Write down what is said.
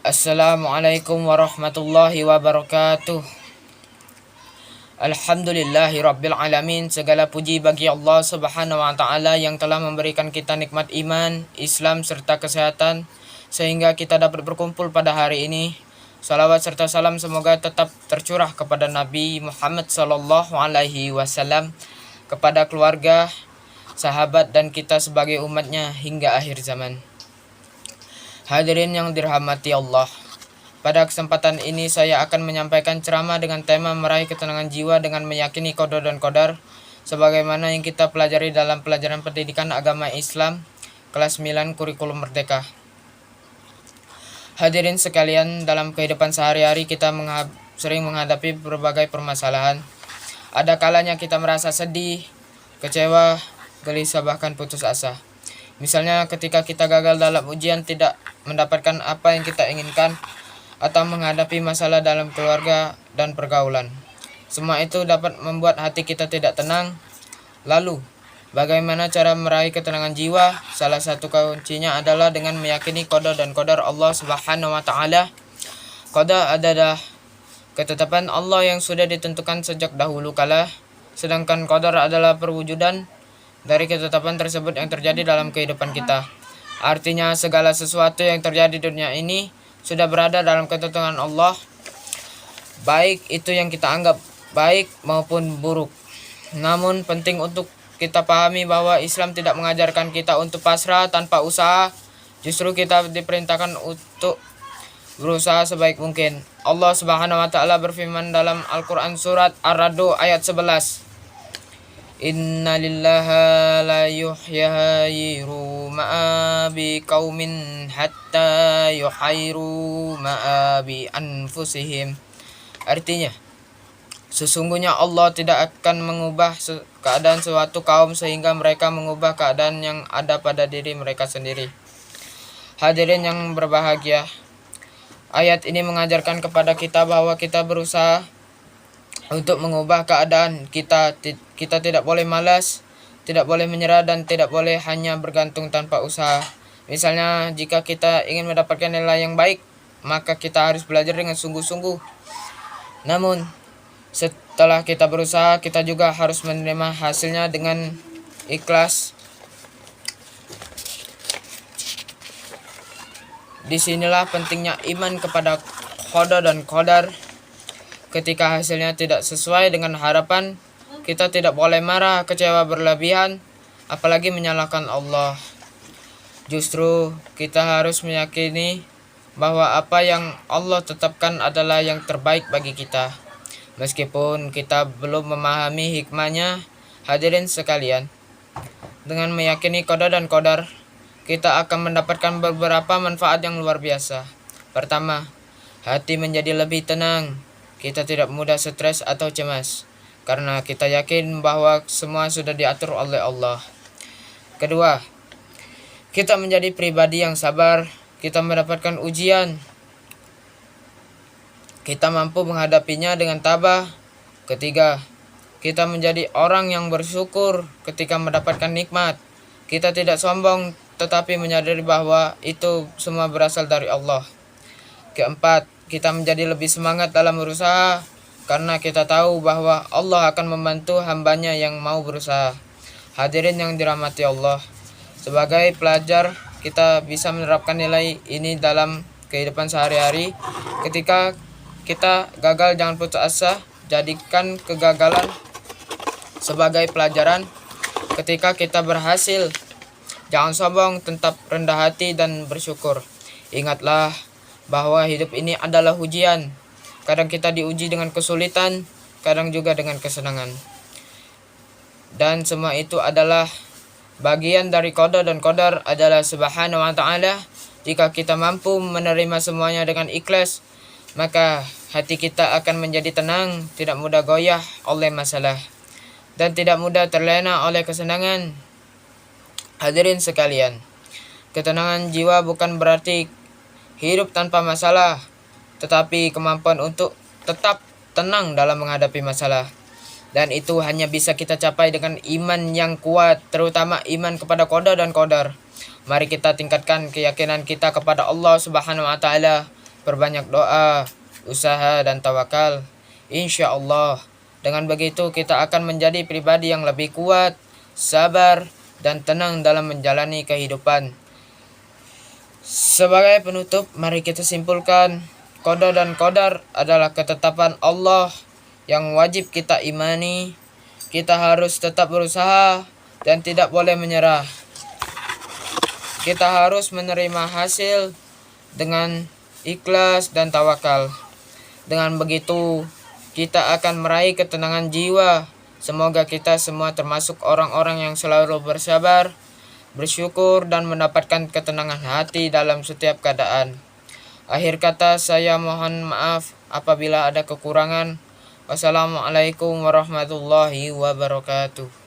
Assalamualaikum warahmatullahi wabarakatuh. Alhamdulillahirabbil alamin. Segala puji bagi Allah Subhanahu wa taala yang telah memberikan kita nikmat iman, Islam serta kesehatan sehingga kita dapat berkumpul pada hari ini. Salawat serta salam semoga tetap tercurah kepada Nabi Muhammad sallallahu alaihi wasallam, kepada keluarga, sahabat dan kita sebagai umatnya hingga akhir zaman. Hadirin yang dirahmati Allah, pada kesempatan ini saya akan menyampaikan ceramah dengan tema meraih ketenangan jiwa dengan meyakini qada dan qadar, sebagaimana yang kita pelajari dalam pelajaran pendidikan agama Islam kelas 9 kurikulum merdeka. Hadirin sekalian, dalam kehidupan sehari-hari kita sering menghadapi berbagai permasalahan. Ada kalanya kita merasa sedih, kecewa, gelisah, bahkan putus asa. Misalnya ketika kita gagal dalam ujian, tidak mendapatkan apa yang kita inginkan, atau menghadapi masalah dalam keluarga dan pergaulan. Semua itu dapat membuat hati kita tidak tenang. Lalu, bagaimana cara meraih ketenangan jiwa? Salah satu kuncinya adalah dengan meyakini qada dan qadar Allah Subhanahu wa taala. Qada adalah ketetapan Allah yang sudah ditentukan sejak dahulu kala, sedangkan qadar adalah perwujudan dari ketetapan tersebut yang terjadi dalam kehidupan kita. Artinya segala sesuatu yang terjadi di dunia ini sudah berada dalam ketentuan Allah, baik itu yang kita anggap baik maupun buruk. Namun penting untuk kita pahami bahwa Islam tidak mengajarkan kita untuk pasrah tanpa usaha. Justru kita diperintahkan untuk berusaha sebaik mungkin. Allah Subhanahu wa taala berfirman dalam Al-Qur'an surat Ar-Ra'd ayat 11. Inna lillaha la yuhyayiru ma'abi qaumin hatta yuhairu ma'abi anfusihim. Artinya, sesungguhnya Allah tidak akan mengubah keadaan suatu kaum sehingga mereka mengubah keadaan yang ada pada diri mereka sendiri. Hadirin yang berbahagia, ayat ini mengajarkan kepada kita bahwa kita berusaha untuk mengubah keadaan kita. Kita tidak boleh malas, tidak boleh menyerah, dan tidak boleh hanya bergantung tanpa usaha. Misalnya, jika kita ingin mendapatkan nilai yang baik, maka kita harus belajar dengan sungguh-sungguh. Namun, setelah kita berusaha, kita juga harus menerima hasilnya dengan ikhlas. Disinilah pentingnya iman kepada qada dan qadar. Ketika hasilnya tidak sesuai dengan harapan, kita tidak boleh marah, kecewa berlebihan, apalagi menyalahkan Allah. Justru kita harus meyakini bahwa apa yang Allah tetapkan adalah yang terbaik bagi kita. Meskipun kita belum memahami hikmahnya, hadirin sekalian, dengan meyakini qada dan qadar, kita akan mendapatkan beberapa manfaat yang luar biasa. Pertama, hati menjadi lebih tenang. Kita tidak mudah stres atau cemas, karena kita yakin bahwa semua sudah diatur oleh Allah. Kedua, kita menjadi pribadi yang sabar. Kita mendapatkan ujian, kita mampu menghadapinya dengan tabah. Ketiga, kita menjadi orang yang bersyukur ketika mendapatkan nikmat. Kita tidak sombong, tetapi menyadari bahwa itu semua berasal dari Allah. Keempat, kita menjadi lebih semangat dalam berusaha, karena kita tahu bahwa Allah akan membantu hambanya yang mau berusaha. Hadirin yang dirahmati Allah, sebagai pelajar kita bisa menerapkan nilai ini dalam kehidupan sehari-hari. Ketika kita gagal, jangan putus asa, jadikan kegagalan sebagai pelajaran. Ketika kita berhasil, jangan sombong, tetap rendah hati dan bersyukur. Ingatlah bahwa hidup ini adalah ujian. Kadang kita diuji dengan kesulitan, kadang juga dengan kesenangan. Dan semua itu adalah bagian dari qada dan qadar adalah Subhanahu wa taala. Jika kita mampu menerima semuanya dengan ikhlas, maka hati kita akan menjadi tenang, tidak mudah goyah oleh masalah, dan tidak mudah terlena oleh kesenangan. Hadirin sekalian, ketenangan jiwa bukan berarti hidup tanpa masalah, tetapi kemampuan untuk tetap tenang dalam menghadapi masalah. Dan itu hanya bisa kita capai dengan iman yang kuat, terutama iman kepada qada dan qadar. Mari kita tingkatkan keyakinan kita kepada Allah Subhanahu wa taala perbanyak doa, usaha, dan tawakal. Insya Allah, dengan begitu kita akan menjadi pribadi yang lebih kuat, sabar, dan tenang dalam menjalani kehidupan. Sebagai penutup, mari kita simpulkan, qada dan qadar adalah ketetapan Allah yang wajib kita imani. Kita harus tetap berusaha dan tidak boleh menyerah. Kita harus menerima hasil dengan ikhlas dan tawakal. Dengan begitu, kita akan meraih ketenangan jiwa. Semoga kita semua termasuk orang-orang yang selalu bersabar, bersyukur, dan mendapatkan ketenangan hati dalam setiap keadaan. Akhir kata, saya mohon maaf apabila ada kekurangan. Wassalamualaikum warahmatullahi wabarakatuh.